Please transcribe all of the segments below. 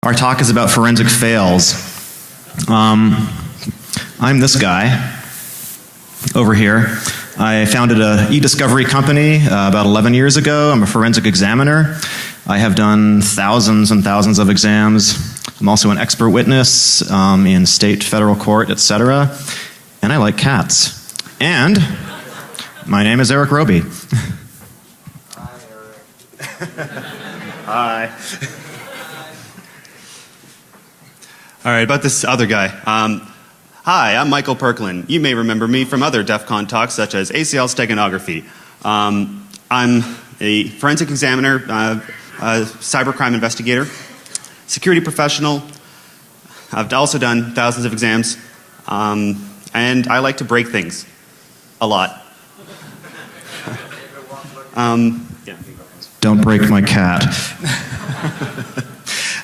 Our talk is about forensic fails. I'm this guy over here. I founded an e-discovery company about 11 years ago. I'm a forensic examiner. I have done thousands and thousands of exams. I'm also an expert witness in state, federal court, etc. And I like cats. And my name is Eric Robi. Hi. All right, about this other guy. Hi, I'm Michael Perklin. You may remember me from other Defcon talks such as ACL steganography. I'm a forensic examiner, a cybercrime investigator, security professional. I've also done thousands of exams, and I like to break things a lot. Don't break my cat.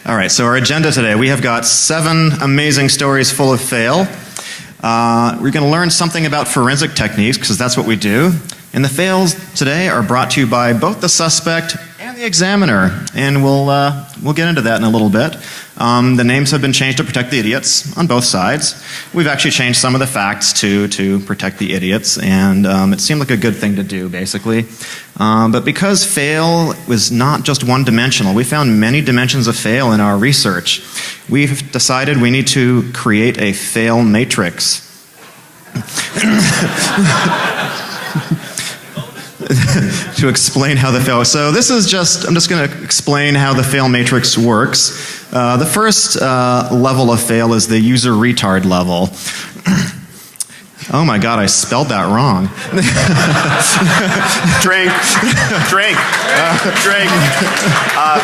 All right, so our agenda today, we have got 7 amazing stories full of fail. We're going to learn something about forensic techniques, because that's what we do. And the fails today are brought to you by both the suspect and the examiner. And we'll get into that in a little bit. The names have been changed to protect the idiots on both sides. We've actually changed some of the facts to protect the idiots, and it seemed like a good thing to do, basically. But because fail was not just one-dimensional, we found many dimensions of fail in our research. We've decided we need to create a fail matrix. To explain how the fail. So this is I'm just going to explain how the fail matrix works. The first level of fail is the user retard level. Oh my God, I spelled that wrong. Drink.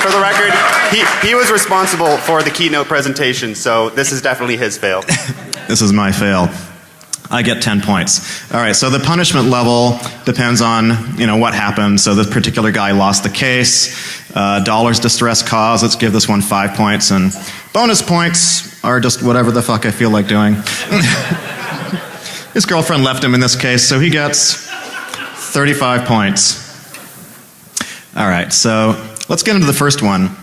For the record, he was responsible for the keynote presentation, so this is definitely his fail. This is my fail. I get 10 points. All right, so the punishment level depends on, what happened. So this particular guy lost the case. Dollars distress cause, let's give this one 5 points. And bonus points are just whatever the fuck I feel like doing. His girlfriend left him in this case, so he gets 35 points. All right, so let's get into the first one.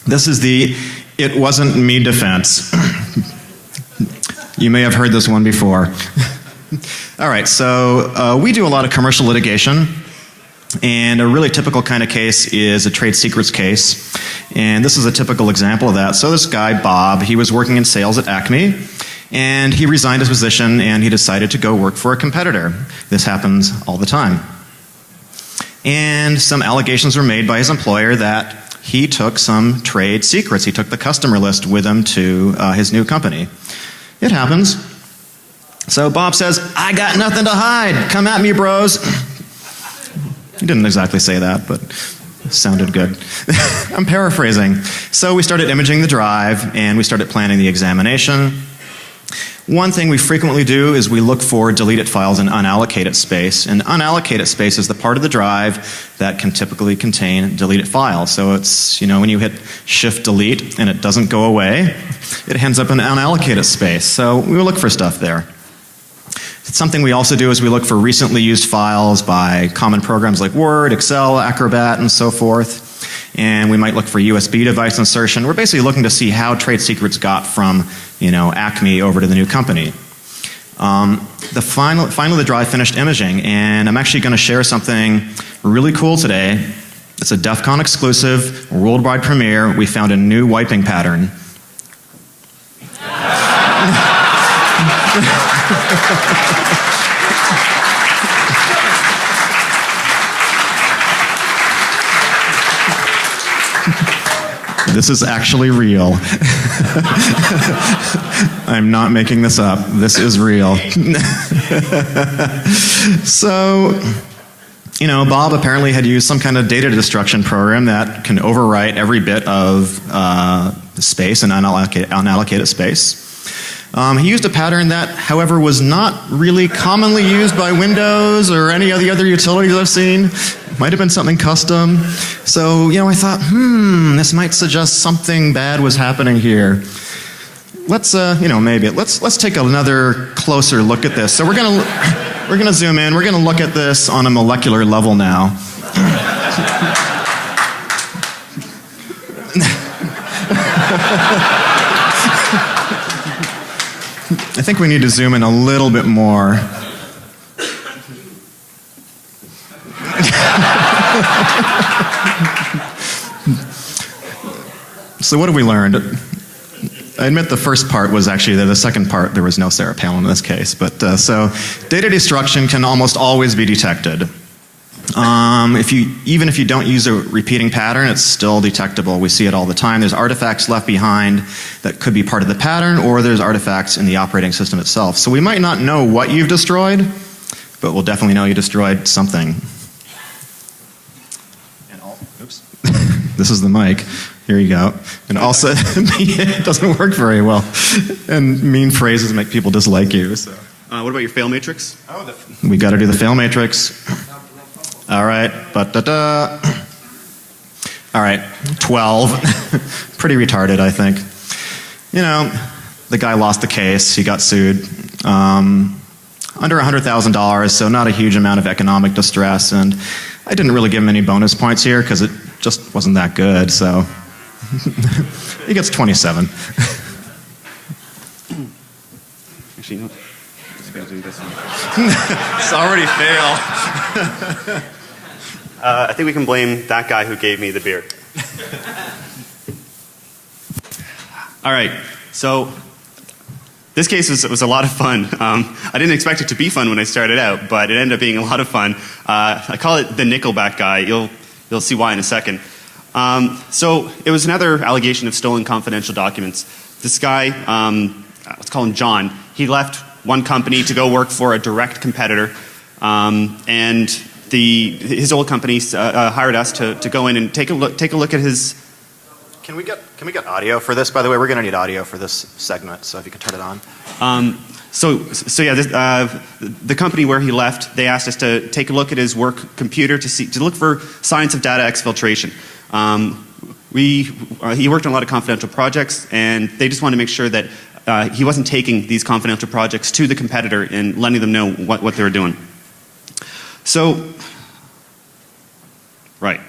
This is the "it wasn't me" defense. You may have heard this one before. All right, so we do a lot of commercial litigation, and a really typical kind of case is a trade secrets case, and this is a typical example of that. So this guy, Bob, he was working in sales at Acme, and he resigned his position, and he decided to go work for a competitor. This happens all the time. And some allegations were made by his employer that he took some trade secrets. He took the customer list with him to his new company. It happens. So Bob says, "I got nothing to hide. Come at me, bros." He didn't exactly say that, but it sounded good. I'm paraphrasing. So we started imaging the drive, and we started planning the examination. One thing we frequently do is we look for deleted files in unallocated space. And unallocated space is the part of the drive that can typically contain deleted files. So it's, when you hit Shift-Delete and it doesn't go away, it ends up in unallocated space. So we will look for stuff there. Something we also do is we look for recently used files by common programs like Word, Excel, Acrobat, and so forth. And we might look for USB device insertion. We're basically looking to see how trade secrets got from, Acme over to the new company. Finally, the drive finished imaging, and I'm actually going to share something really cool today. It's a Defcon exclusive, worldwide premiere. We found a new wiping pattern. This is actually real. I'm not making this up. This is real. So, Bob apparently had used some kind of data destruction program that can overwrite every bit of space and unallocated space. He used a pattern that, however, was not really commonly used by Windows or any of the other utilities I've seen. Might have been something custom. So, I thought, this might suggest something bad was happening here. Let's, maybe. Let's take another closer look at this. So we're gonna zoom in. We're gonna look at this on a molecular level now. I think we need to zoom in a little bit more. So what have we learned? I admit the first part was actually the second part. There was no Sarah Palin in this case, but so data destruction can almost always be detected. Even if you don't use a repeating pattern, it's still detectable. We see it all the time. There's artifacts left behind that could be part of the pattern, or there's artifacts in the operating system itself. So we might not know what you've destroyed, but we'll definitely know you destroyed something. And oops, this is the mic. Here you go. And also, it doesn't work very well. And mean phrases make people dislike you. So. What about your fail matrix? We got to do the fail matrix. All right. All right. 12. Pretty retarded, I think. You know, the guy lost the case. He got sued. Under $100,000, so not a huge amount of economic distress. And I didn't really give him any bonus points here because it just wasn't that good. So. He gets 27. Actually, no. Let's go do this one. It's already fail. I think we can blame that guy who gave me the beer. All right. So this case was a lot of fun. I didn't expect it to be fun when I started out, but it ended up being a lot of fun. I call it the Nickelback guy. You'll see why in a second. So it was another allegation of stolen confidential documents. This guy, let's call him John, he left one company to go work for a direct competitor, and his old company hired us to go in and take a look at his. Can we get audio for this? By the way, we're going to need audio for this segment, so if you could turn it on. So yeah, the company where he left, they asked us to take a look at his work computer to look for signs of data exfiltration. He worked on a lot of confidential projects, and they just wanted to make sure that he wasn't taking these confidential projects to the competitor and letting them know what they were doing. So, right.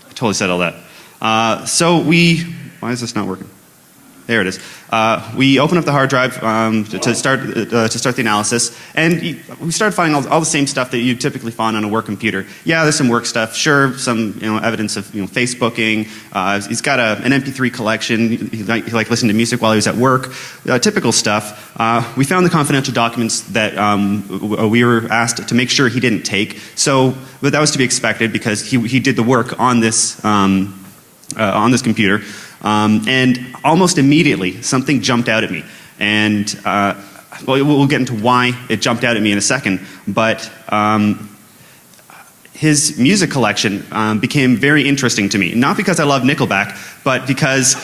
I totally said all that. Why is this not working? There it is. We opened up the hard drive to start the analysis, and we started finding all the same stuff that you typically find on a work computer. Yeah, there's some work stuff. Sure, some evidence of Facebooking. He's got an MP3 collection. He liked listening to music while he was at work. Typical stuff. We found the confidential documents that we were asked to make sure he didn't take. But that was to be expected because he did the work on this computer. And almost immediately, something jumped out at me. And we'll get into why it jumped out at me in a second. But his music collection became very interesting to me. Not because I love Nickelback, but because,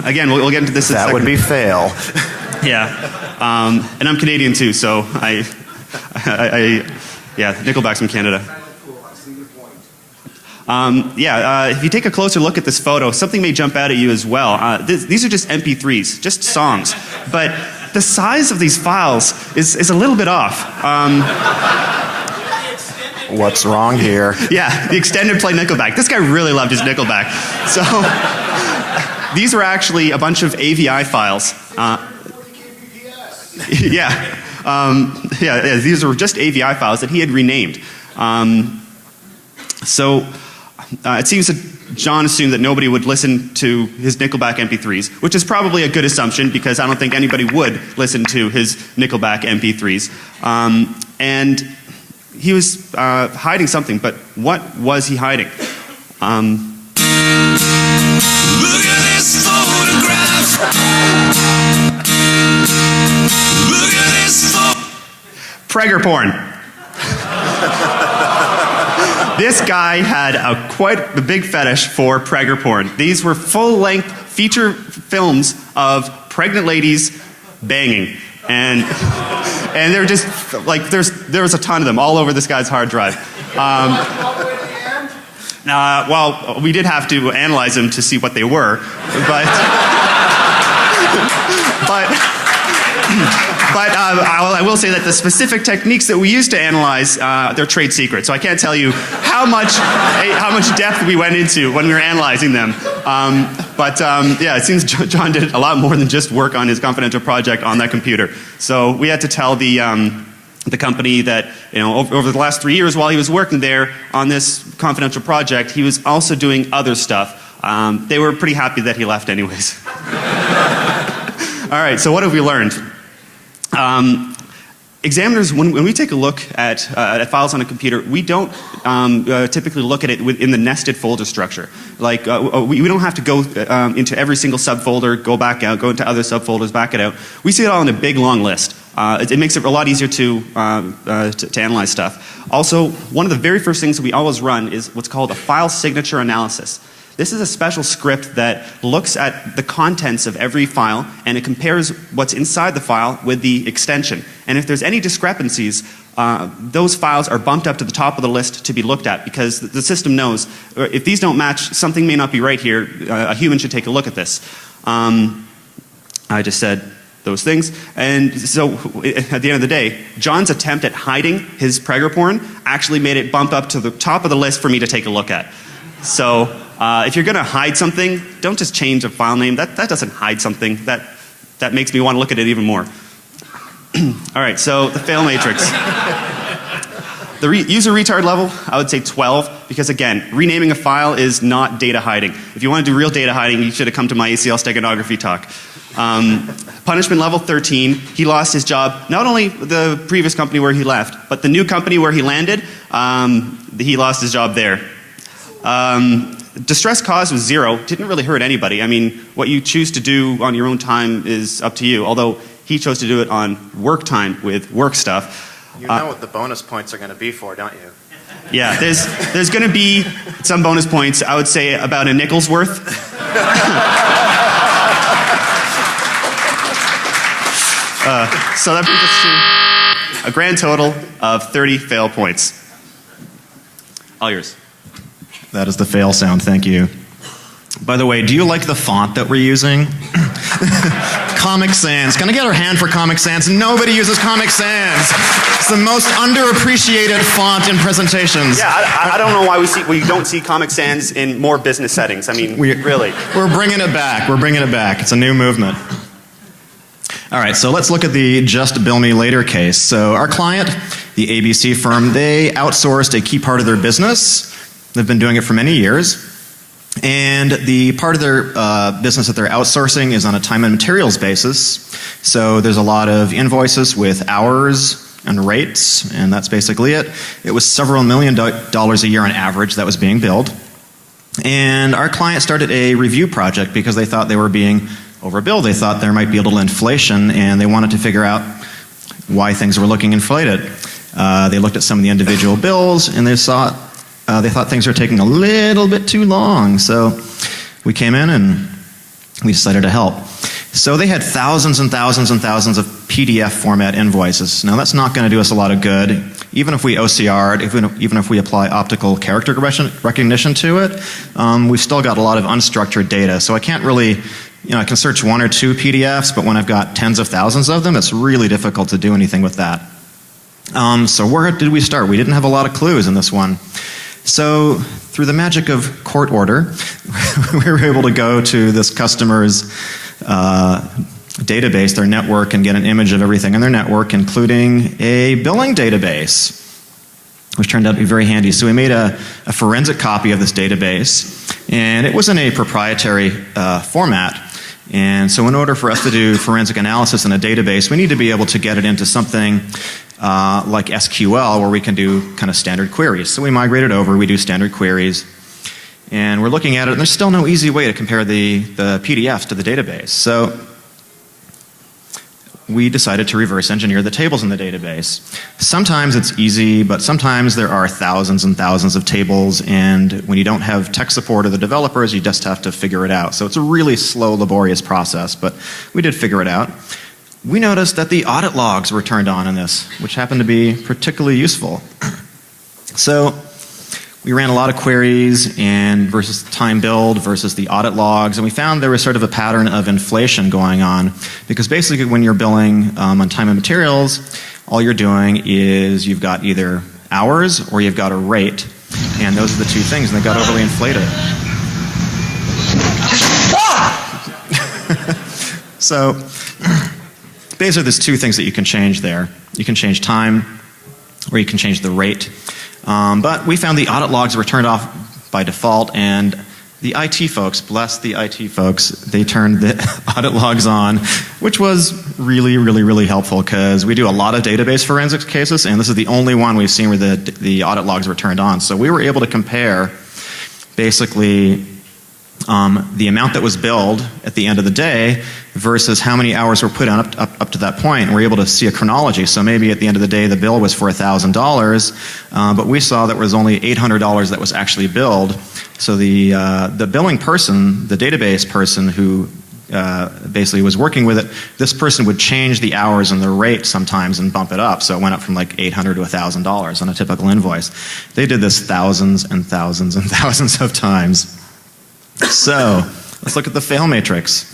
again, we'll get into this in a second. That would be fail. Yeah. And I'm Canadian too, so Nickelback's from Canada. If you take a closer look at this photo, something may jump out at you as well. These are just MP3s, just songs. But the size of these files is a little bit off. What's wrong here? Yeah, the extended play Nickelback. This guy really loved his Nickelback. So these were actually a bunch of AVI files. These were just AVI files that he had renamed. It seems that John assumed that nobody would listen to his Nickelback MP3s, which is probably a good assumption because I don't think anybody would listen to his Nickelback MP3s. And he was hiding something, but what was he hiding? Look at this photograph. Look at this Pregger porn. This guy had quite a big fetish for Pregger porn. These were full-length feature films of pregnant ladies banging, and they're just like there was a ton of them all over this guy's hard drive. We did have to analyze them to see what they were, but I will say that the specific techniques that we use to analyze, they're trade secrets. So I can't tell you how much depth we went into when we were analyzing them. Yeah, it seems John did a lot more than just work on his confidential project on that computer. So we had to tell the company that, over the last 3 years while he was working there on this confidential project, he was also doing other stuff. They were pretty happy that he left anyways. All right, so what have we learned? Examiners, when we take a look at files on a computer, we don't typically look at it within the nested folder structure. Like, we don't have to go into every single subfolder, go back out, go into other subfolders, back it out. We see it all in a big, long list. It makes it a lot easier to analyze stuff. Also, one of the very first things that we always run is what's called a file signature analysis. This is a special script that looks at the contents of every file and it compares what's inside the file with the extension. And if there's any discrepancies, those files are bumped up to the top of the list to be looked at because the system knows if these don't match, something may not be right here. A human should take a look at this. I just said those things. And so at the end of the day, John's attempt at hiding his Prager porn actually made it bump up to the top of the list for me to take a look at. So if you're going to hide something, don't just change a file name. That doesn't hide something. That makes me want to look at it even more. All right, so the fail matrix. The user retard level, I would say 12, because again, renaming a file is not data hiding. If you want to do real data hiding, you should have come to my ACL steganography talk. Punishment level 13, he lost his job, not only the previous company where he left, but the new company where he landed, he lost his job there. Distress cause was 0, didn't really hurt anybody. I mean, what you choose to do on your own time is up to you, although he chose to do it on work time with work stuff. You know what the bonus points are going to be for, don't you? Yeah, there's going to be some bonus points, I would say about a nickel's worth. So that brings us to a grand total of 30 fail points. All yours. That is the fail sound, thank you. By the way, do you like the font that we're using? Comic Sans. Can I get our hand for Comic Sans? Nobody uses Comic Sans. It's the most underappreciated font in presentations. Yeah, I don't know why we don't see Comic Sans in more business settings. I mean, really. We're bringing it back. We're bringing it back. It's a new movement. All right, so let's look at the just bill me later case. So our client, the ABC firm, they outsourced a key part of their business. They've been doing it for many years. And the part of their business that they're outsourcing is on a time and materials basis. So there's a lot of invoices with hours and rates, and that's basically it. It was several $million a year on average that was being billed. And our client started a review project because they thought they were being overbilled. They thought there might be a little inflation, and they wanted to figure out why things were looking inflated. They looked at some of the individual bills, and they thought things were taking a little bit too long. So we came in and we decided to help. So they had thousands and thousands and thousands of PDF format invoices. Now that's not going to do us a lot of good. Even if we OCR it, even if we apply optical character recognition to it, we've still got a lot of unstructured data. So I can't really, I can search 1 or 2 PDFs, but when I've got tens of thousands of them, it's really difficult to do anything with that. So where did we start? We didn't have a lot of clues in this one. So through the magic of court order, we were able to go to this customer's database, their network, and get an image of everything in their network, including a billing database, which turned out to be very handy. So we made a forensic copy of this database, and it was in a proprietary format. And so in order for us to do forensic analysis in a database, we need to be able to get it into something like SQL, where we can do kind of standard queries. So we migrated over, we do standard queries, and we're looking at it, and there's still no easy way to compare the PDFs to the database. So we decided to reverse engineer the tables in the database. Sometimes it's easy, but sometimes there are thousands and thousands of tables, and when you don't have tech support or the developers, you just have to figure it out. So it's a really slow, laborious process, but we did figure it out. We noticed that the audit logs were turned on in this, which happened to be particularly useful. So we ran a lot of queries and versus time billed versus the audit logs, and we found there was sort of a pattern of inflation going on, because basically when you're billing on time and materials, all you're doing is you've got either hours or you've got a rate, and those are the two things, and they got overly inflated. So basically there's two things that you can change there. You can change time or you can change the rate. But we found the audit logs were turned off by default, and the IT folks, bless the IT folks, they turned the audit logs on, which was really, really, really helpful, because we do a lot of database forensics cases, and this is the only one we've seen where the audit logs were turned on. So we were able to compare basically the amount that was billed at the end of the day versus how many hours were put on up to that point. And we're able to see a chronology. So maybe at the end of the day the bill was for $1,000, but we saw that there was only $800 that was actually billed. So the billing person, the database person who basically was working with it, this person would change the hours and the rate sometimes and bump it up. So it went up from like $800 to $1,000 on a typical invoice. They did this thousands and thousands and thousands of times. So let's look at the fail matrix.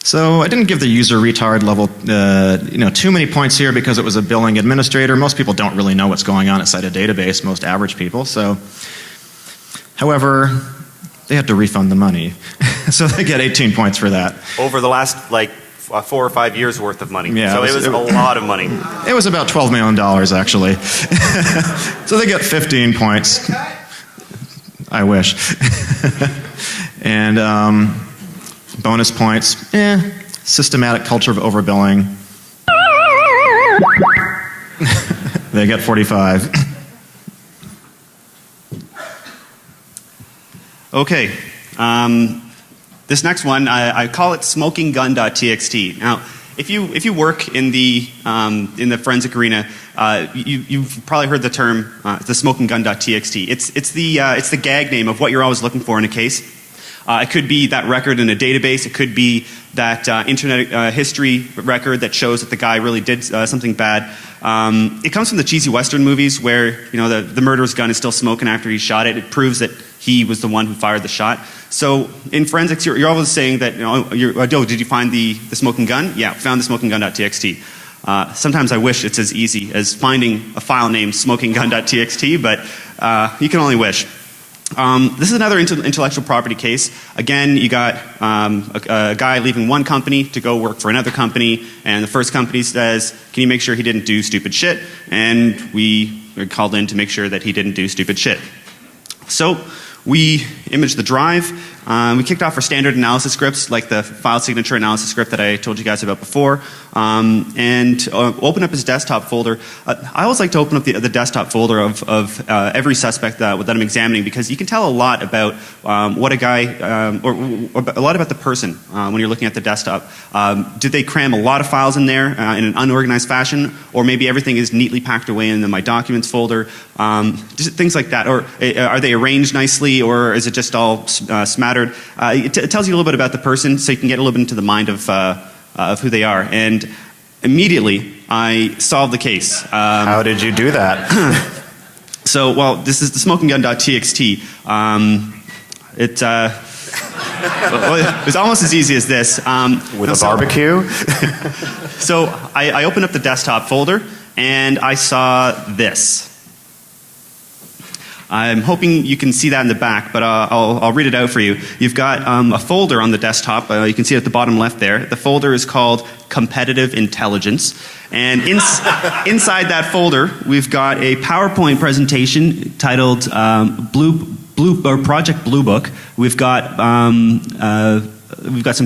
So I didn't give the user retard level too many points here, because it was a billing administrator. Most people don't really know what's going on inside a database, most average people. So, however, they had to refund the money. So they get 18 points for that. Over the last 4 or 5 years worth of money. Yeah, so it was a lot of money. It was about $12 million actually. So they get 15 points. I wish. And bonus points, systematic culture of overbilling. They get 45. Okay. This next one, I call it smokinggun.txt. Now, if you work in the forensic arena, you've probably heard the term the smokinggun.txt. It's the gag name of what you're always looking for in a case. It could be that record in a database. It could be that internet history record that shows that the guy really did something bad. It comes from the cheesy Western movies where the murderer's gun is still smoking after he shot it. It proves that he was the one who fired the shot. So in forensics, you're always saying that, did you find the smoking gun? Yeah, found the smokinggun.txt. Sometimes I wish it's as easy as finding a file named smokinggun.txt, but you can only wish. This is another intellectual property case. Again, you got a guy leaving one company to go work for another company, and the first company says, can you make sure he didn't do stupid shit? And we are called in to make sure that he didn't do stupid shit. So we imaged the drive. We kicked off our standard analysis scripts, like the file signature analysis script that I told you guys about before, and open up his desktop folder. I always like to open up the desktop folder of every suspect that I'm examining, because you can tell a lot about what a guy, or a lot about the person when you're looking at the desktop. Did they cram a lot of files in there in an unorganized fashion, or maybe everything is neatly packed away in the My Documents folder? Just things like that. Or are they arranged nicely, or is it just all smattered? It tells you a little bit about the person, so you can get a little bit into the mind of who they are. And immediately, I solved the case. How did you do that? So, well, this is the smokinggun.txt. It was almost as easy as this. With a barbecue? So I opened up the desktop folder, and I saw this. I'm hoping you can see that in the back, but I'll read it out for you. You've got a folder on the desktop. You can see it at the bottom left there. The folder is called Competitive Intelligence. And inside that folder, we've got a PowerPoint presentation titled Project Blue Book. We've got some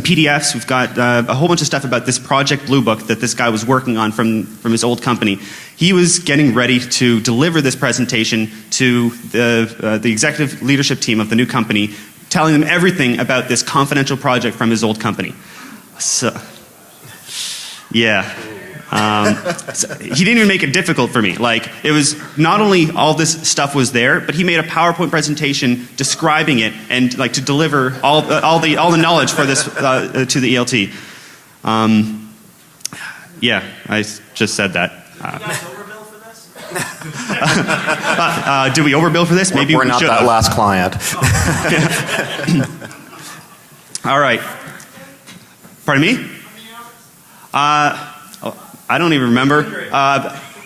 PDFs. We've got a whole bunch of stuff about this Project Blue Book that this guy was working on from his old company. He was getting ready to deliver this presentation to the executive leadership team of the new company, telling them everything about this confidential project from his old company. So, yeah. So he didn't even make it difficult for me. Like, it was not only all this stuff was there, but he made a PowerPoint presentation describing it and like to deliver all the knowledge for this to the ELT. Yeah, I just said that. Did you guys overbill for this? Did we overbill for this? Maybe We're we not should that have. last client. All right. Pardon me? I don't even remember.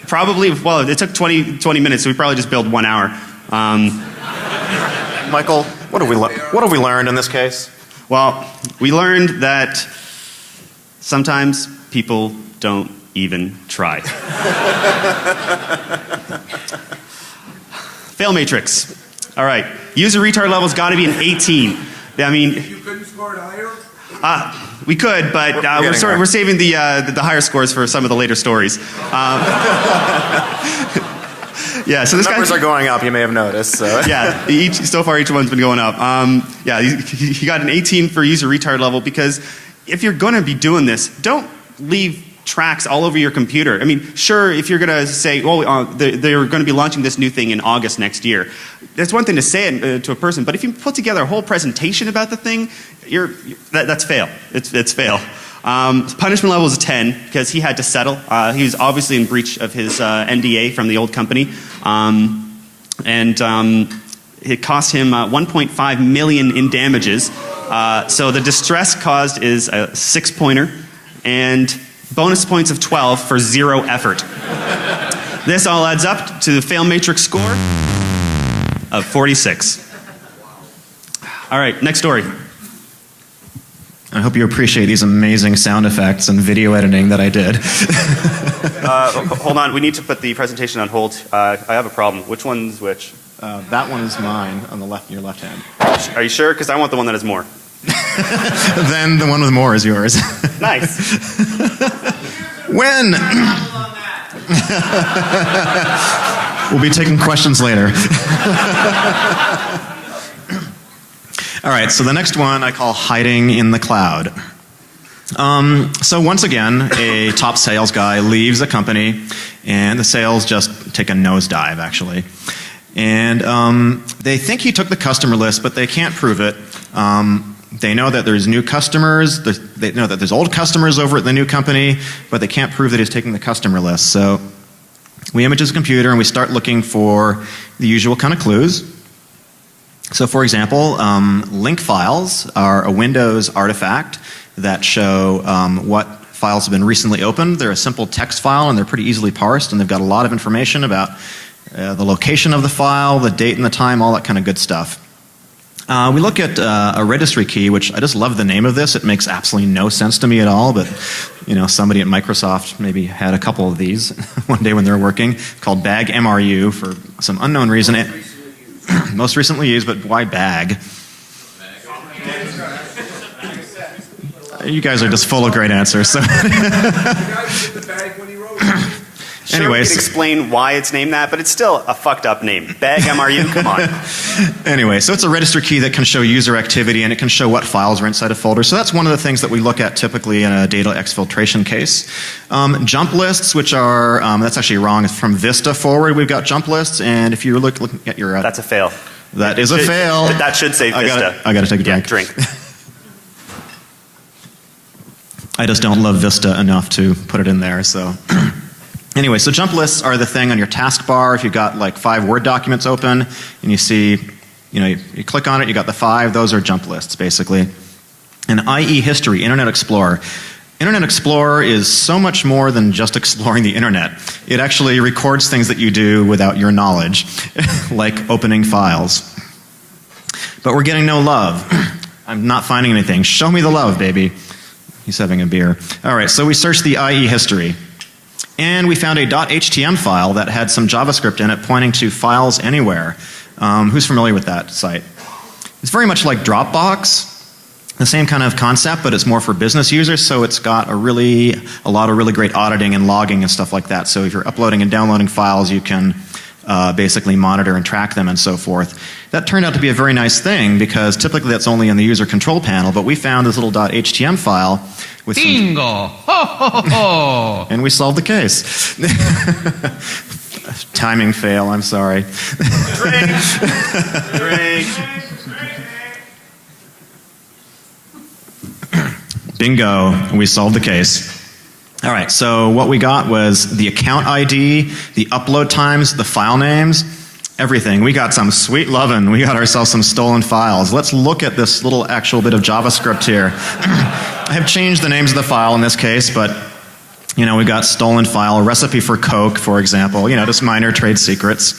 Probably, well, it took 20 minutes, so we probably just billed 1 hour. Michael, what have we learned in this case? Well, we learned that sometimes people don't even try. Fail matrix. All right. User retard level's got to be an 18. I mean, You couldn't score it higher? we could, but we're saving the higher scores for some of the later stories. Yeah, so this Numbers guy are going up, you may have noticed. So. yeah, so far each one's been going up. Yeah, he got an 18 for user retard level because if you're going to be doing this, don't leave tracks all over your computer. I mean, sure, if you're going to say, oh, they're going to be launching this new thing in August next year, that's one thing to say it to a person, but if you put together a whole presentation about the thing, that's fail. It's fail. Punishment level is a 10 because he had to settle. He was obviously in breach of his NDA from the old company. And it cost him 1.5 million in damages. So the distress caused is a 6-pointer and bonus points of 12 for 0 effort. This all adds up to the fail matrix score of 46. All right, next story. I hope you appreciate these amazing sound effects and video editing that I did. Hold on, we need to put the presentation on hold. I have a problem. Which one's which? That one is mine on the left, your left hand. Are you sure? Because I want the one that has more. Then the one with more is yours. Nice. When? We'll be taking questions later. All right, so the next one I call hiding in the cloud. So once again, a top sales guy leaves a company, and the sales just take a nosedive, actually. And they think he took the customer list, but they can't prove it. They know that there's new customers, they know that there's old customers over at the new company, but they can't prove that he's taking the customer list. So we image his computer and we start looking for the usual kind of clues. So for example, link files are a Windows artifact that show what files have been recently opened. They're a simple text file and they're pretty easily parsed, and they've got a lot of information about the location of the file, the date and the time, all that kind of good stuff. We look at a registry key, which I just love the name of this. It makes absolutely no sense to me at all, but you know, somebody at Microsoft maybe had a couple of these one day when they were working, called bag MRU for some unknown reason. Most recently used, but why bag? You guys are just full of great answers. So. Sure, Anyways, we can explain why it's named that, but it's still a fucked up name. Bag MRU, come on. Anyway, so it's a registry key that can show user activity and it can show what files are inside a folder. So that's one of the things that we look at typically in a data exfiltration case. Jump lists, which are, that's actually wrong. It's from Vista forward, we've got jump lists, and if you're looking at your... That's a fail. That is a fail. That should say Vista. I gotta take a drink. Yeah, drink. I just don't love Vista enough to put it in there, so... Anyway, so jump lists are the thing on your taskbar. If you've got like 5 Word documents open and you see, you know, you click on it, you got the 5, those are jump lists basically. And IE history, Internet Explorer. Internet Explorer is so much more than just exploring the internet. It actually records things that you do without your knowledge, like opening files. But we're getting no love. I'm not finding anything. Show me the love, baby. He's having a beer. All right, so we searched the IE history. And we found a .htm file that had some JavaScript in it pointing to files anywhere. Who's familiar with that site? It's very much like Dropbox, the same kind of concept, but it's more for business users, so it's got a lot of really great auditing and logging and stuff like that. So if you're uploading and downloading files, you can basically monitor and track them and so forth. That turned out to be a very nice thing because typically that's only in the user control panel, but we found this little .htm file with Bingo! Ho, ho, ho, ho. and we solved the case. Timing fail, I'm sorry. Drink. Bingo, we solved the case. All right, so what we got was the account ID, the upload times, the file names, everything. We got some sweet lovin'. We got ourselves some stolen files. Let's look at this little actual bit of JavaScript here. I have changed the names of the file in this case, but we got stolen file, recipe for Coke, for example, just minor trade secrets.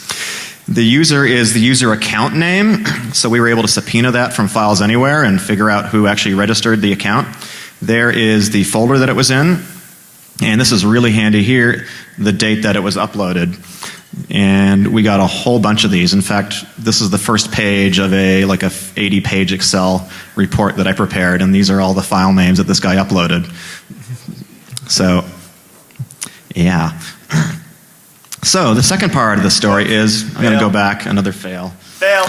The user is the user account name, so we were able to subpoena that from Files Anywhere and figure out who actually registered the account. There is the folder that it was in. And this is really handy here, the date that it was uploaded. And we got a whole bunch of these. In fact, this is the first page of a 80-page Excel report that I prepared, and these are all the file names that this guy uploaded. So, yeah. So, the second part of the story is, I'm going to go back, another fail. Fail.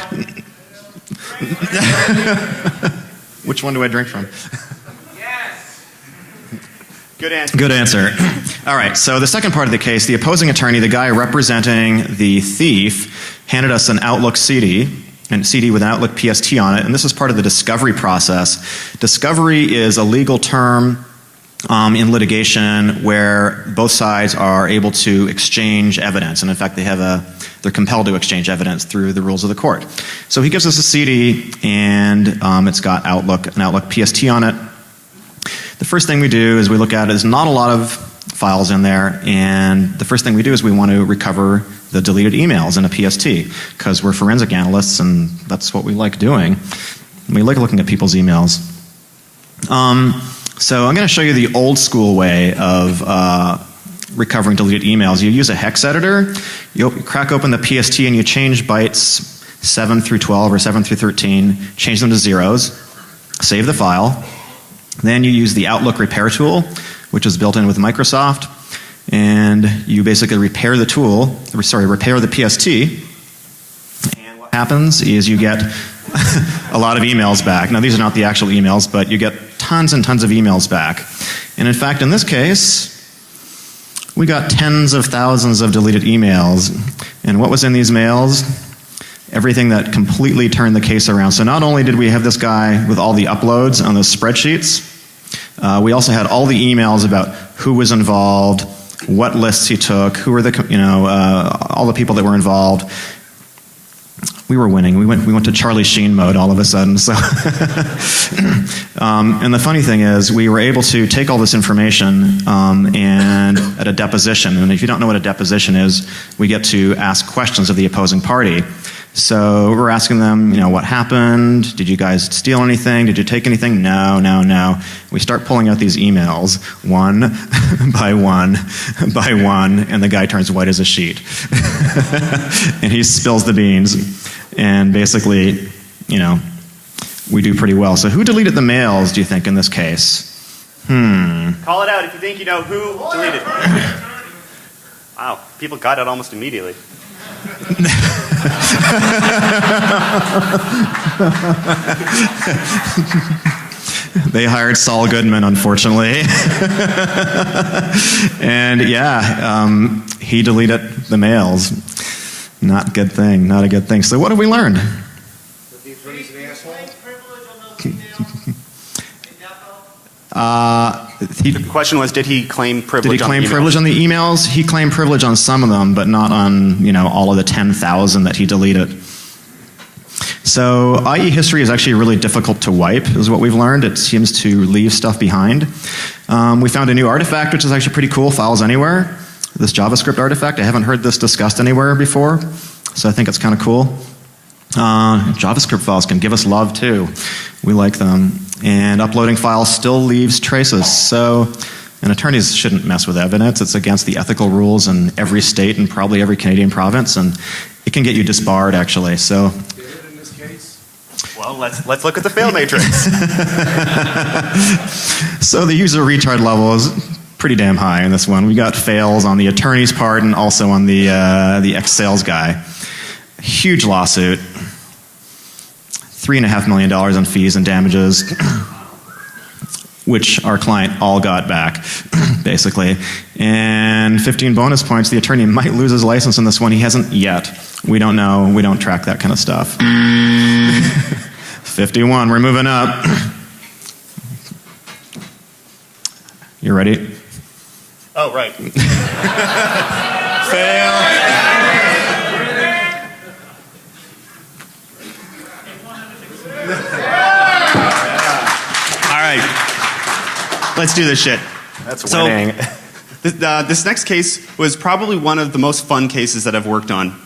Which one do I drink from? Good answer. Good answer. All right, so the second part of the case, the opposing attorney, the guy representing the thief, handed us an Outlook CD, and CD with an Outlook PST on it, and this is part of the discovery process. Discovery is a legal term in litigation where both sides are able to exchange evidence, and in fact they're compelled to exchange evidence through the rules of the court. So he gives us a CD, and it's got an Outlook PST on it. The first thing we do is we look at it. There's not a lot of files in there, and the first thing we do is we want to recover the deleted emails in a PST, because we're forensic analysts and that's what we like doing. We like looking at people's emails. So I'm going to show you the old school way of recovering deleted emails. You use a hex editor, you crack open the PST and you change bytes 7 through 12 or 7 through 13, change them to zeros, save the file. Then you use the Outlook repair tool, which is built in with Microsoft, and you basically repair the PST, and what happens is you get a lot of emails back. Now, these are not the actual emails, but you get tons and tons of emails back. And in fact, in this case, we got tens of thousands of deleted emails. And what was in these mails? Everything that completely turned the case around. So not only did we have this guy with all the uploads on those spreadsheets, we also had all the emails about who was involved, what lists he took, who were all the people that were involved. We were winning. We went to Charlie Sheen mode all of a sudden. So, and the funny thing is, we were able to take all this information and at a deposition. And if you don't know what a deposition is, we get to ask questions of the opposing party. So we're asking them, what happened? Did you guys steal anything? Did you take anything? No. We start pulling out these emails, one by one by one, and the guy turns white as a sheet. And he spills the beans. And basically, we do pretty well. So who deleted the mails, do you think, in this case? Call it out if you think you know who deleted. Wow, people got it almost immediately. They hired Saul Goodman, unfortunately. And he deleted the mails. Not a good thing, not a good thing. So what have we learned? The question was, did he claim privilege on the emails? Did he claim privilege on the emails? He claimed privilege on some of them, but not on, all of the 10,000 that he deleted. So IE history is actually really difficult to wipe, is what we've learned. It seems to leave stuff behind. We found a new artifact, which is actually pretty cool, Files Anywhere. This JavaScript artifact. I haven't heard this discussed anywhere before, so I think it's kind of cool. JavaScript files can give us love too. We like them. And uploading files still leaves traces. So, and attorneys shouldn't mess with evidence. It's against the ethical rules in every state and probably every Canadian province, and it can get you disbarred actually. So. In this case? Well, let's look at the fail matrix. So the user retard level is pretty damn high in this one. We got fails on the attorney's part and also on the ex-sales guy. Huge lawsuit. $3.5 million in fees and damages, which our client all got back, basically. And 15 bonus points. The attorney might lose his license in this one. He hasn't yet. We don't know. We don't track that kind of stuff. 51. We're moving up. You ready? Oh, right. Fail. All right. Let's do this shit. That's So- winning. This next case was probably one of the most fun cases that I've worked on.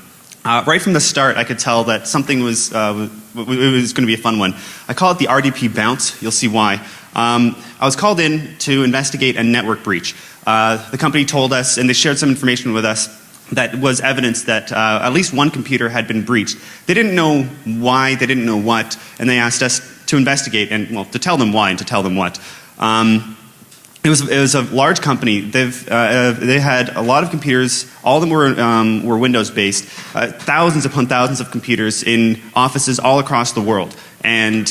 Right from the start, I could tell that something was going to be a fun one. I call it the RDP bounce. You'll see why. I was called in to investigate a network breach. The company told us, and they shared some information with us, that was evidence that at least one computer had been breached. They didn't know why, they didn't know what, and they asked us to investigate and, well, to tell them why and to tell them what. It was a large company. They had a lot of computers. All of them were Windows based. Thousands upon thousands of computers in offices all across the world. And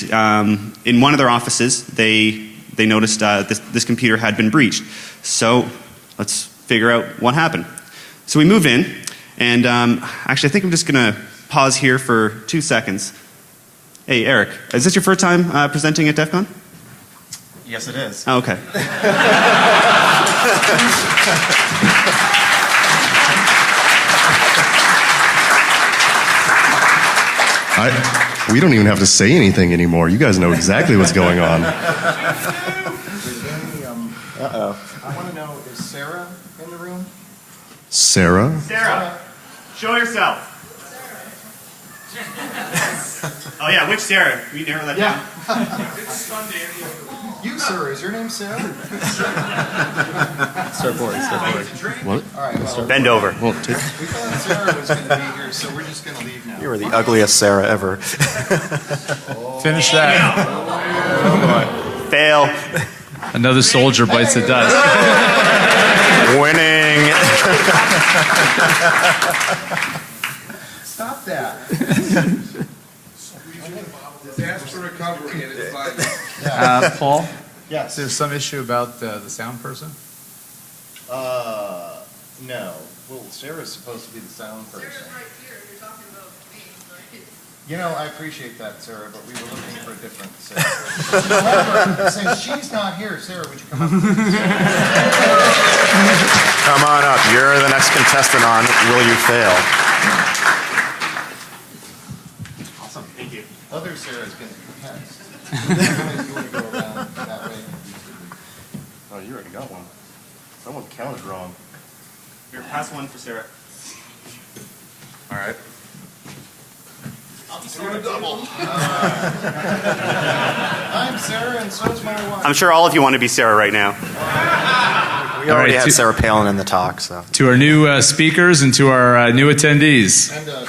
in one of their offices, they noticed this computer had been breached. So let's figure out what happened. So we move in, and actually, I think I'm just going to pause here for 2 seconds. Hey, Eric, is this your first time presenting at Defcon? Yes, it is. Oh, okay. We don't even have to say anything anymore. You guys know exactly what's going on. Uh-oh. I want to know, is Sarah in the room? Sarah? Sarah, show yourself. Oh yeah, which Sarah? Can you narrow that down? You, sir, is your name Sarah? Start forward. What? All right, well, Bend over. Well, we thought Sarah was going to be here, so we're just going to leave now. You were the ugliest Sarah ever. Finish that. Fail. Another soldier bites the dust. Winning. Stop that. Disaster recovery and it's like. Paul, Yes. there's some issue about the sound person? No. Well, Sarah's supposed to be the sound person. right here, you're talking about me, right? You know, I appreciate that, Sarah, but we were looking for a different Sarah. However, since she's not here, Sarah, would you come up? Come on up. You're the next contestant on Will You Fail? Awesome. Thank you. Other Sarah's going to be next. You want to go around that way? Oh, you already got one. Someone counted wrong. Here, pass one for Sarah. All right. I'm Sarah, and so's my wife. I'm sure all of you want to be Sarah right now. We already right, had Sarah Palin in the talk, so. To our new speakers and to our new attendees. And Sarah.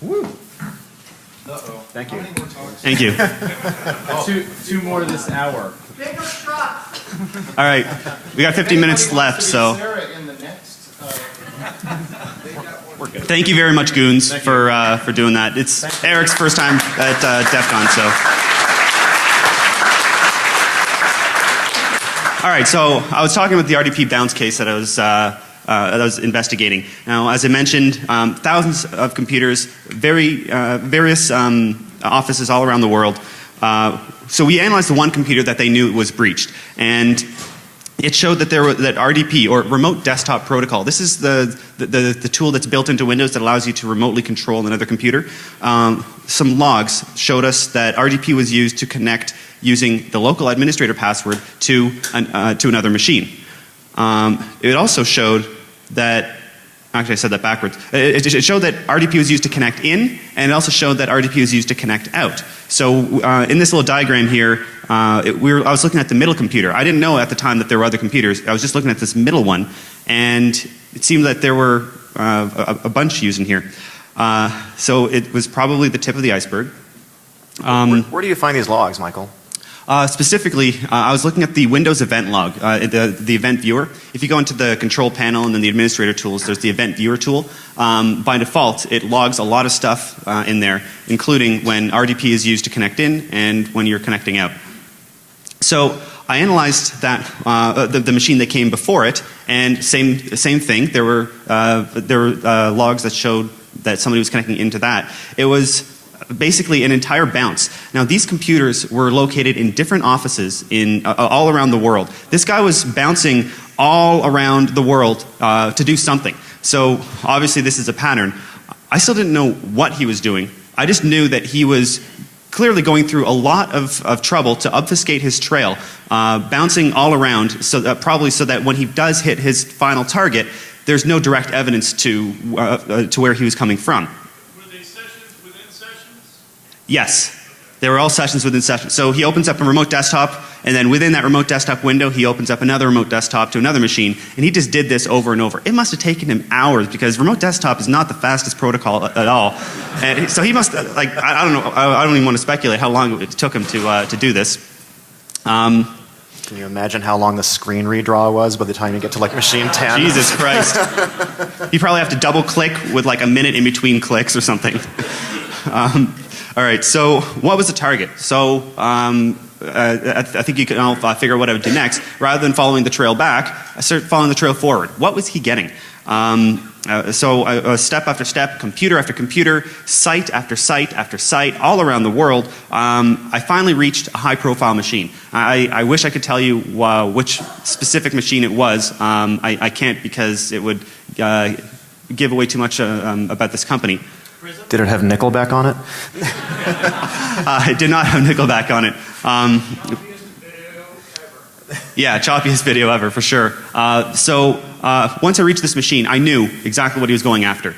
Woo. Uh-oh. Thank you. How many more talks? Thank you. Two more this hour. Bigger truck. All right, we got 50 minutes Anybody left, wants to be so Sarah in the next. thank you very much, Goons, for doing that. It's Eric's first time at Defcon, so. All right, so I was talking about the RDP bounce case that I was investigating. Now, as I mentioned, thousands of computers, various offices all around the world. So we analyzed the one computer that they knew was breached, and it showed that that RDP, or Remote Desktop Protocol. This is the tool that's built into Windows that allows you to remotely control another computer. Some logs showed us that RDP was used to connect using the local administrator password to another machine. It also showed that. Actually, I said that backwards. It showed that RDP was used to connect in, and it also showed that RDP was used to connect out. So in this little diagram here, I was looking at the middle computer. I didn't know at the time that there were other computers. I was just looking at this middle one, and it seemed that there were a bunch used in here. So it was probably the tip of the iceberg. Where do you find these logs, Michael? Specifically, I was looking at the Windows event log, the event viewer. If you go into the control panel and then the administrator tools, there's the event viewer tool. By default, it logs a lot of stuff in there, including when RDP is used to connect in and when you're connecting out. So I analyzed that the machine that came before it, and same thing. There were logs that showed that somebody was connecting into that. It was basically an entire bounce. Now, these computers were located in different offices in all around the world. This guy was bouncing all around the world to do something. So obviously this is a pattern. I still didn't know what he was doing. I just knew that he was clearly going through a lot of trouble to obfuscate his trail, bouncing all around, so that probably so that when he does hit his final target, there's no direct evidence to where he was coming from. Were they sessions within sessions? Yes. They were all sessions within sessions. So he opens up a remote desktop, and then within that remote desktop window, he opens up another remote desktop to another machine, and he just did this over and over. It must have taken him hours, because remote desktop is not the fastest protocol at all. And so he must, like, I don't know, I don't even want to speculate how long it took him to do this. Can you imagine how long the screen redraw was by the time you get to like machine 10? Jesus Christ. You probably have to double click with like a minute in between clicks or something. All right, so what was the target? So I think you can all figure out what I would do next. Rather than following the trail back, I started following the trail forward. What was he getting? So step after step, computer after computer, site after site after site, all around the world, I finally reached a high-profile machine. I wish I could tell you which specific machine it was. I can't, because it would give away too much about this company. Did it have Nickelback on it? It did not have Nickelback on it. Yeah, choppiest video ever, for sure. So once I reached this machine, I knew exactly what he was going after.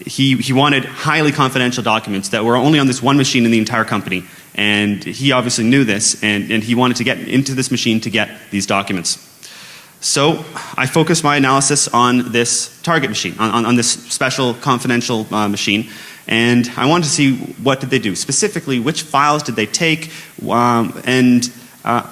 He wanted highly confidential documents that were only on this one machine in the entire company. And he obviously knew this, and he wanted to get into this machine to get these documents. So I focused my analysis on this target machine, on this special confidential machine, and I wanted to see what did they do. Specifically, which files did they take, and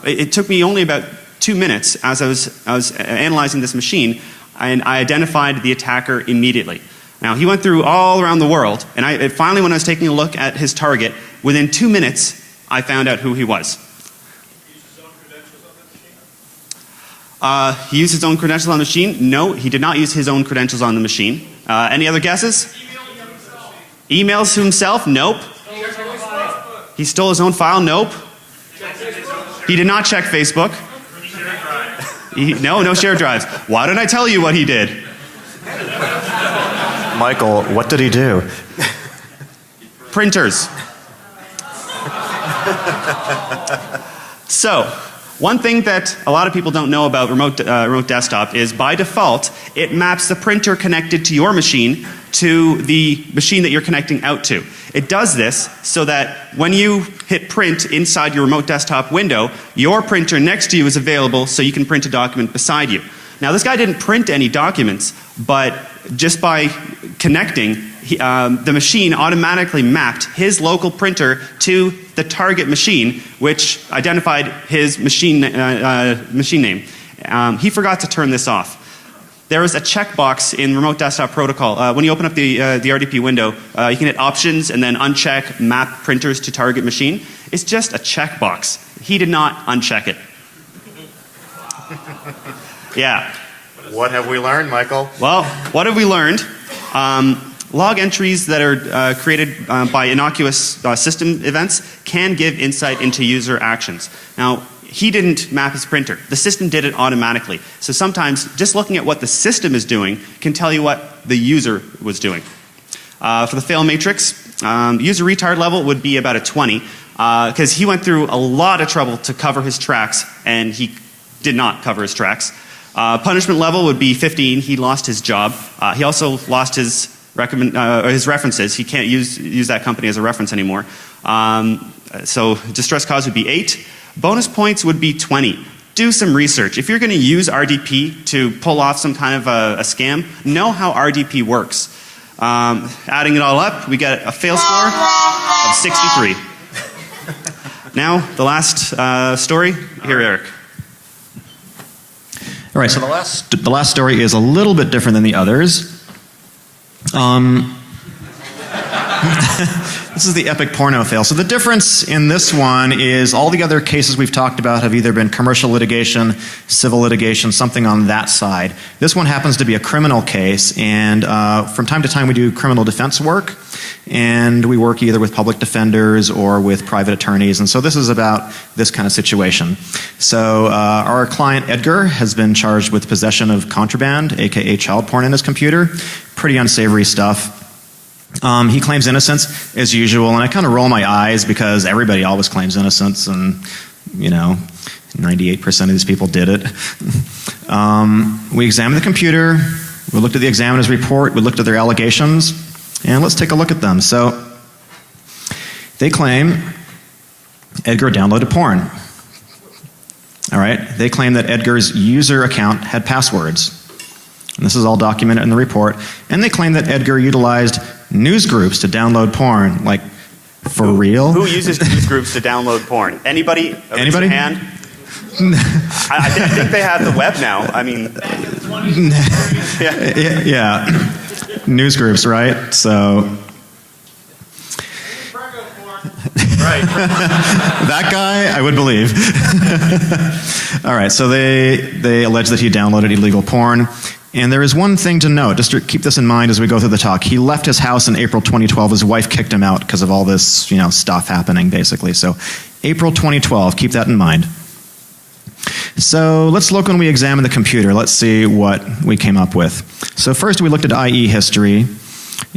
it took me only about 2 minutes as I was analyzing this machine, and I identified the attacker immediately. Now, he went through all around the world, and finally, when I was taking a look at his target, within 2 minutes, I found out who he was. He used his own credentials on the machine? No, he did not use his own credentials on the machine. Any other guesses? Emails to himself? Nope. He stole his own file? Nope. He did not check Facebook. No shared drives. Why didn't I tell you what he did? Michael, what did he do? Printers. So, one thing that a lot of people don't know about remote desktop is, by default, it maps the printer connected to your machine to the machine that you're connecting out to. It does this so that when you hit print inside your remote desktop window, your printer next to you is available so you can print a document beside you. Now, this guy didn't print any documents, but just by connecting, the machine automatically mapped his local printer to the target machine, which identified his machine name. He forgot to turn this off. There is a checkbox in Remote Desktop Protocol. When you open up the RDP window, you can hit Options and then uncheck Map Printers to Target Machine. It's just a checkbox. He did not uncheck it. Yeah. What have we learned, Michael? Well, what have we learned? Log entries that are created by innocuous system events can give insight into user actions. Now, he didn't map his printer. The system did it automatically. So sometimes just looking at what the system is doing can tell you what the user was doing. For the fail matrix, user retard level would be about a 20, because he went through a lot of trouble to cover his tracks, and he did not cover his tracks. Punishment level would be 15. He lost his job. He also lost his references. He can't use that company as a reference anymore. So distress cause would be 8. Bonus points would be 20. Do some research. If you're going to use RDP to pull off some kind of a scam, know how RDP works. Adding it all up, we get a fail score of 63. Now, the last story. Here, Eric. All right, so the last story is a little bit different than the others. This is the epic porno fail. So the difference in this one is all the other cases we've talked about have either been commercial litigation, civil litigation, something on that side. This one happens to be a criminal case, and from time to time we do criminal defense work. and we work either with public defenders or with private attorneys, and so this is about this kind of situation. So our client Edgar has been charged with possession of contraband, aka child porn, in his computer. Pretty unsavory stuff. He claims innocence as usual, and I kind of roll my eyes because everybody always claims innocence, and 98% of these people did it. We examined the computer, we looked at the examiner's report, we looked at their allegations, and let's take a look at them. So, they claim Edgar downloaded porn. All right, they claim that Edgar's user account had passwords. And this is all documented in the report. And they claim that Edgar utilized news groups to download porn. Like, for real? Who uses news groups to download porn? Anybody? Anybody? Hand? I think they have the web now. I mean, yeah. News groups, right? So. Right. That guy, I would believe. All right, so they allege that he downloaded illegal porn. And there is one thing to note, just to keep this in mind as we go through the talk. He left his house in April 2012. His wife kicked him out because of all this, stuff happening, basically. So April 2012, keep that in mind. So let's look when we examine the computer. Let's see what we came up with. So first we looked at IE history.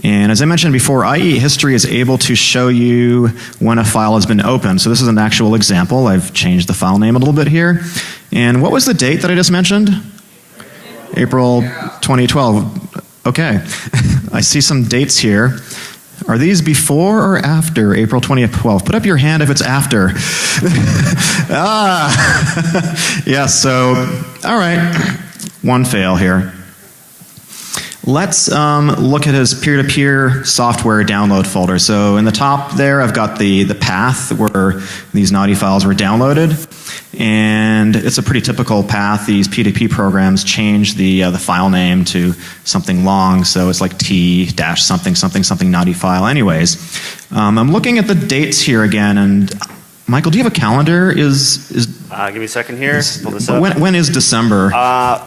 And as I mentioned before, IE history is able to show you when a file has been opened. So this is an actual example. I've changed the file name a little bit here. And what was the date that I just mentioned? April 2012. Okay. I see some dates here. Are these before or after April 2012? Put up your hand if it's after. Yeah, so, all right. One fail here. Let's look at his peer-to-peer software download folder. So in the top there, I've got the path where these naughty files were downloaded. And it's a pretty typical path. These P2P programs change the file name to something long, so it's like T-something, something, something naughty file. Anyways, I'm looking at the dates here again, and Michael, do you have a calendar? Give me a second here. Pull this up. When is December?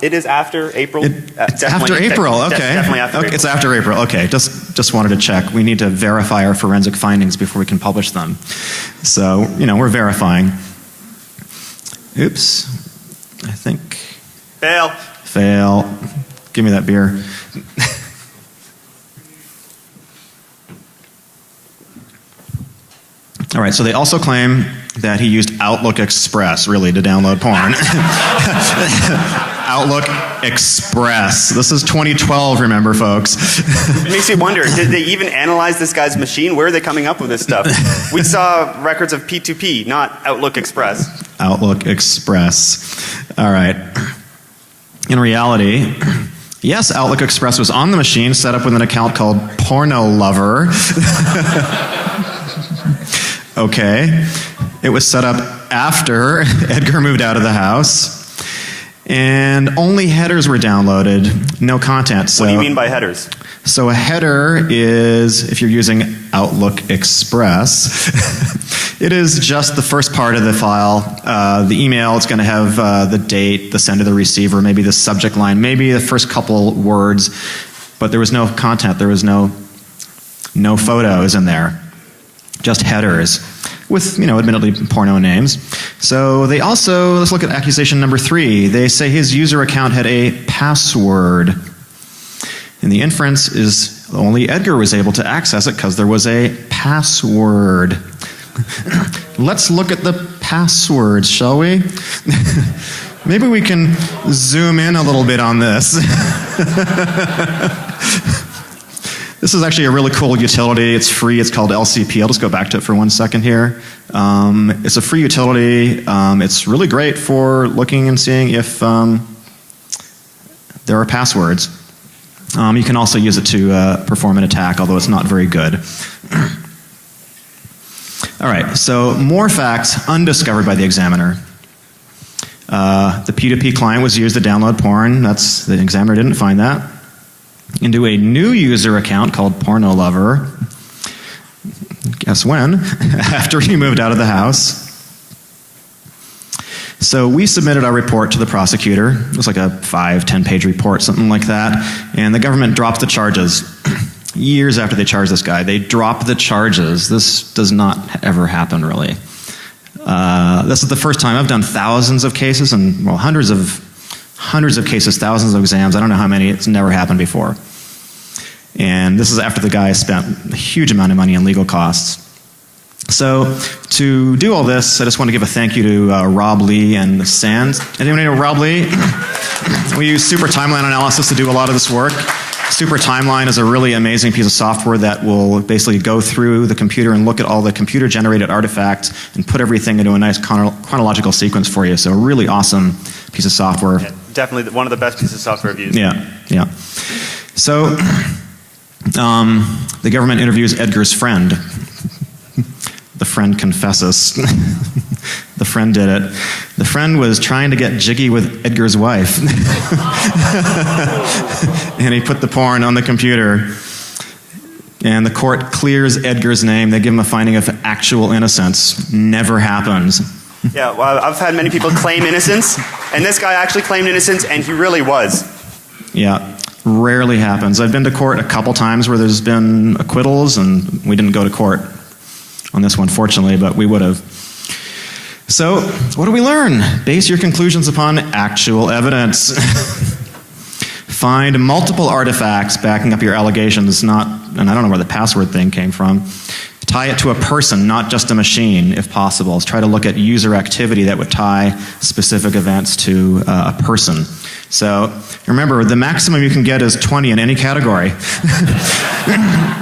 It is after April. It's after April. Okay. Definitely after April. It's after April. Okay. Just wanted to check. We need to verify our forensic findings before we can publish them. So we're verifying. Oops. I think. Fail. Give me that beer. All right, so they also claim that he used Outlook Express, really, to download porn. Outlook Express. This is 2012, remember, folks. It makes me wonder, did they even analyze this guy's machine? Where are they coming up with this stuff? We saw records of P2P, not Outlook Express. Outlook Express. All right. In reality, yes, Outlook Express was on the machine, set up with an account called Porno Lover. Okay. It was set up after Edgar moved out of the house. And only headers were downloaded, no content. So, what do you mean by headers? So a header is, if you're using Outlook Express, it is just the first part of the file. The email, it's going to have the date, the sender, the receiver, maybe the subject line, maybe the first couple words, but there was no content. There was no photos in there. Just headers with, admittedly porno names. So they also, let's look at accusation number 3. They say his user account had a password. And the inference is only Edgar was able to access it because there was a password. Let's look at the passwords, shall we? Maybe we can zoom in a little bit on this. This is actually a really cool utility. It's free. It's called LCP. I'll just go back to it for 1 second here. It's a free utility. It's really great for looking and seeing if there are passwords. You can also use it to perform an attack, although it's not very good. All right, so more facts undiscovered by the examiner. The P2P client was used to download porn. The examiner didn't find that. Into a new user account called Porno Lover. Guess when? After he moved out of the house. So we submitted our report to the prosecutor. It was like a 5-10 page report, something like that. And the government dropped the charges. years after they charged this guy. They dropped the charges. This does not ever happen, really. This is the first time. I've done thousands of cases and, well, hundreds of cases, thousands of exams. I don't know how many. It's never happened before. And this is after the guy spent a huge amount of money on legal costs. So to do all this, I just want to give a thank you to Rob Lee and Sands. Anyone know Rob Lee? We use Super Timeline Analysis to do a lot of this work. Super Timeline is a really amazing piece of software that will basically go through the computer and look at all the computer-generated artifacts and put everything into a nice chronological sequence for you. So a really awesome piece of software. Yeah, definitely one of the best pieces of software I've used. Yeah. So the government interviews Edgar's friend. The friend confesses. The friend did it. The friend was trying to get jiggy with Edgar's wife. And he put the porn on the computer. And the court clears Edgar's name. They give him a finding of actual innocence. Never happens. Yeah, well, I've had many people claim innocence, and this guy actually claimed innocence, and he really was. Yeah, rarely happens. I've been to court a couple times where there's been acquittals, and we didn't go to court on this one, fortunately, but we would have. So, what do we learn? Base your conclusions upon actual evidence. Find multiple artifacts backing up your allegations, and I don't know where the password thing came from. Tie it to a person, not just a machine, if possible. Try to look at user activity that would tie specific events to a person. So remember, the maximum you can get is 20 in any category.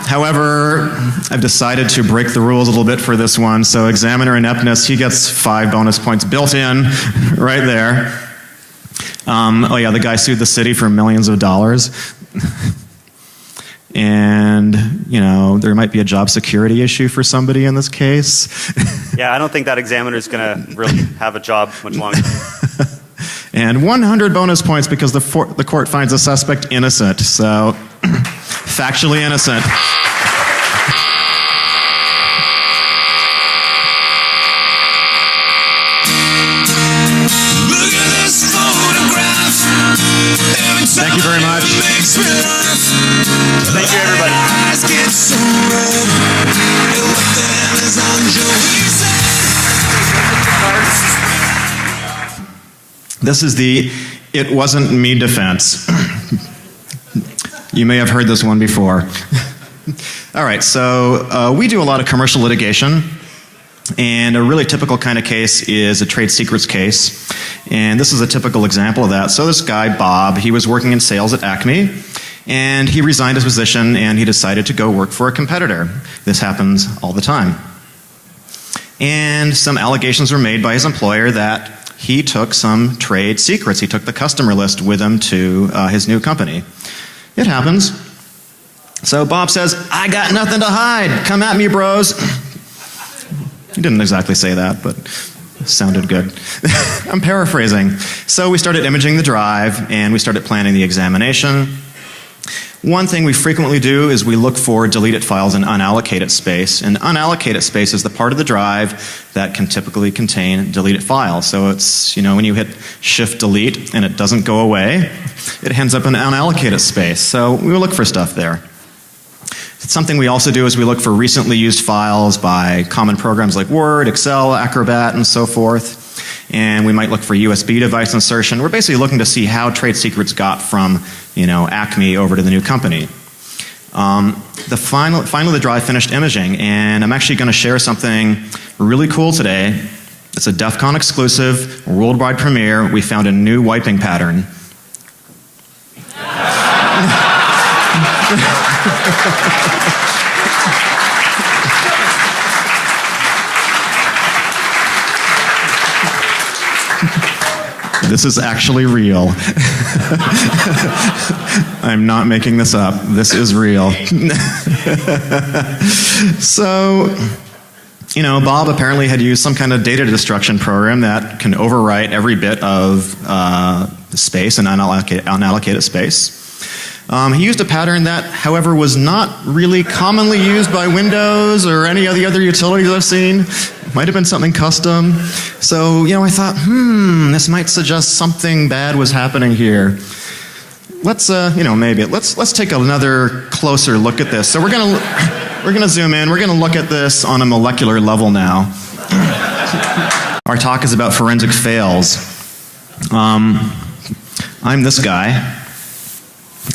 However, I've decided to break the rules a little bit for this one. So examiner ineptness, he gets 5 bonus points built in right there. The guy sued the city for millions of dollars. And, there might be a job security issue for somebody in this case. Yeah, I don't think that examiner is going to really have a job much longer. And 100 bonus points because the court finds the suspect innocent. So, factually innocent. Look at this photograph. Thank you very much. Thank you, everybody. Eyes get so red. And what the hell is on Joey's head? This is the "it wasn't me" defense. You may have heard this one before. All right, so we do a lot of commercial litigation, and a really typical kind of case is a trade secrets case. And this is a typical example of that. So this guy, Bob, he was working in sales at Acme, and he resigned his position, and he decided to go work for a competitor. This happens all the time. And some allegations were made by his employer that he took some trade secrets. He took the customer list with him to his new company. It happens. So Bob says, "I got nothing to hide. Come at me, bros." He didn't exactly say that, but it sounded good. I'm paraphrasing. So we started imaging the drive, and we started planning the examination. One thing we frequently do is we look for deleted files in unallocated space. And unallocated space is the part of the drive that can typically contain deleted files. So it's, when you hit Shift-Delete and it doesn't go away, it ends up in unallocated space. So we look for stuff there. Something we also do is we look for recently used files by common programs like Word, Excel, Acrobat, and so forth. And we might look for USB device insertion. We're basically looking to see how trade secrets got from, Acme over to the new company. Finally, the drive finished imaging, and I'm actually going to share something really cool today. It's a Defcon exclusive, worldwide premiere. We found a new wiping pattern. This is actually real. I'm not making this up. This is real. So, Bob apparently had used some kind of data destruction program that can overwrite every bit of space and unallocated space. He used a pattern that, however, was not really commonly used by Windows or any of the other utilities I've seen. Might have been something custom. So, I thought, this might suggest something bad was happening here. let's take another closer look at this. So we're gonna zoom in. We're gonna look at this on a molecular level now. Our talk is about forensic fails. I'm this guy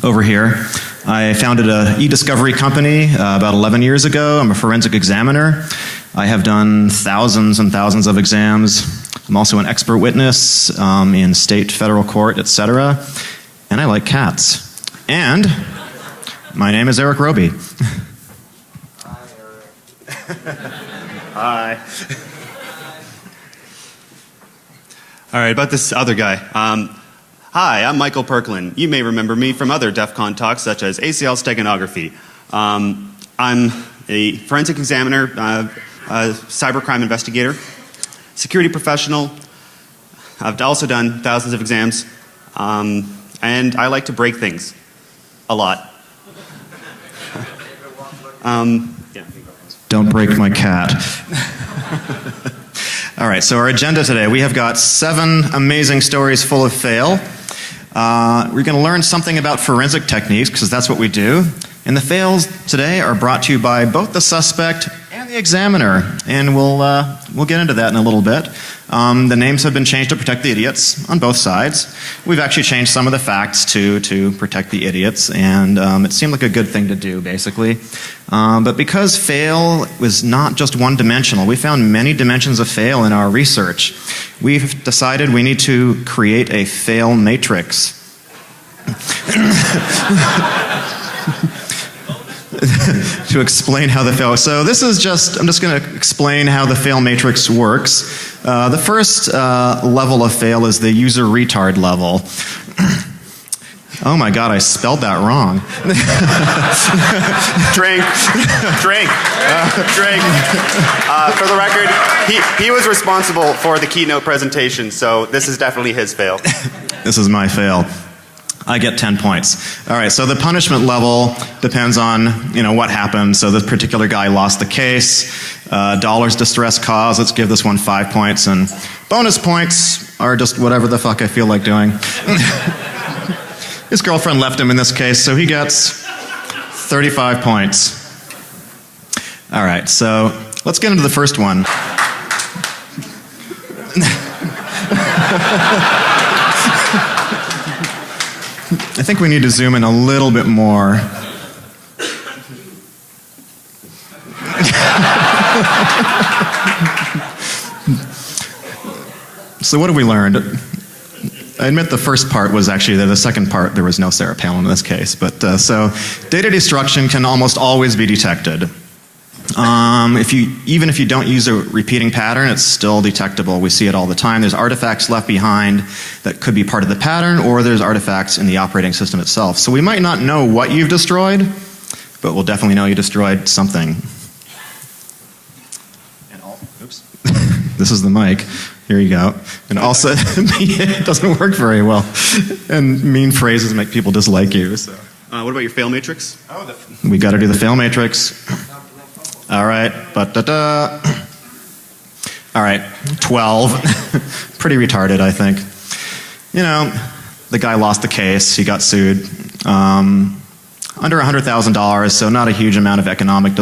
over here. I founded an e-discovery company about 11 years ago. I'm a forensic examiner. I have done thousands and thousands of exams. I'm also an expert witness in state, federal court, etc. And I like cats. And my name is Eric Robi. Hi. All right, about this other guy. Hi, I'm Michael Perklin. You may remember me from other Defcon talks such as ACL steganography. I'm a forensic examiner, a cybercrime investigator, security professional. I've also done thousands of exams, and I like to break things a lot. Don't break my cat. All right, so our agenda today, we have got 7 amazing stories full of fail. We're going to learn something about forensic techniques, because that's what we do. And the fails today are brought to you by both the suspect and the examiner. And we'll get into that in a little bit. The names have been changed to protect the idiots on both sides. We've actually changed some of the facts to protect the idiots, and it seemed like a good thing to do, basically. But because fail was not just one-dimensional, we found many dimensions of fail in our research. We've decided we need to create a fail matrix. To explain how the fail. So this is I'm just going to explain how the fail matrix works. The first level of fail is the user retard level. Oh my God, I spelled that wrong. Drink. For the record, he was responsible for the keynote presentation, so this is definitely his fail. This is my fail. I get 10 points. All right, so the punishment level depends on, what happened. So this particular guy lost the case. Dollars distress cause, let's give this one 5 points. And bonus points are just whatever the fuck I feel like doing. His girlfriend left him in this case, so he gets 35 points. All right, so let's get into the first one. I think we need to zoom in a little bit more. So what have we learned? I admit the first part was actually the second part, there was no Sarah Palin in this case. But so data destruction can almost always be detected. Even if you don't use a repeating pattern, it's still detectable. We see it all the time. There's artifacts left behind that could be part of the pattern, or there's artifacts in the operating system itself. So we might not know what you've destroyed, but we'll definitely know you destroyed something. Oops. This is the mic. Here you go. And also, it doesn't work very well. And mean phrases make people dislike you. So. What about your fail matrix? We got to do the fail matrix. All right, all right, 12. Pretty retarded, I think. The guy lost the case. He got sued. Under $100,000, so not a huge amount of economic